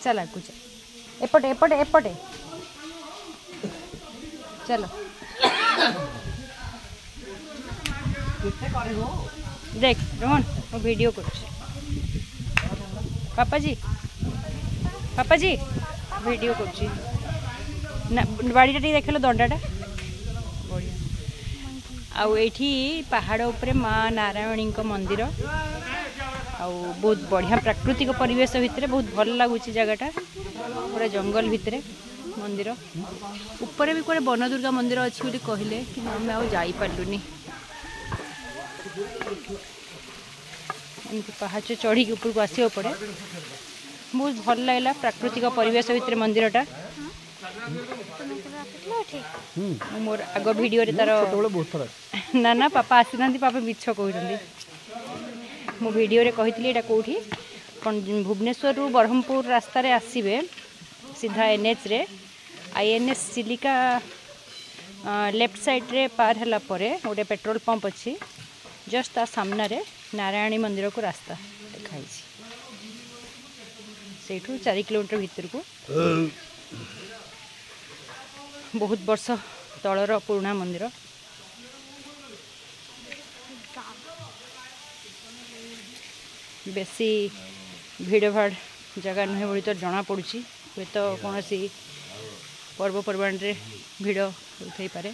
चल आगु चल एपटे एपटे एपटे चलो देख रोहन वो वीडियो कर पापा जी वीडियो कर बाड़ीटा देख लो दंडाटा बढ़िया आउ एठी पहाड़ उपरे माँ नारायणी मंदिर आउ बहुत बढ़िया प्राकृतिक परिवेश भितर बहुत भल लगुच जगटा पूरा जंगल भितर मंदिर ऊपर भी कोई वन दुर्गा मंदिर अच्छी बोली कहले कि आम आउ जापरूनी एमती पहाच चढ़ी ऊपर को आसो पड़े बहुत भल लगे प्राकृतिक परिवेश भितर मंदिरटा मोर आग वीडियो तार ना ना पापा आसी ना पापा मिछ कहते मो वीडियो रे कही एटा कौटी भुवनेश्वर रु ब्रह्मपुर रास्ता रे आसीबे सीधा एनएच रे आईएनएस चिलिका लेफ्ट साइड रे पार हला परे गोटे पेट्रोल पंप अच्छी जस्ट ता सामना रे नारायणी मंदिर को रास्ता देखाई से 4 किलोमीटर भीतर को बहुत वर्ष तलर पुराना मंदिर बेसी भीड़ भाड़ जगह नुहे बोली तो जना पड़ुची हुए तो कौन पर्वपर्वाणी भीड़ होई पारे।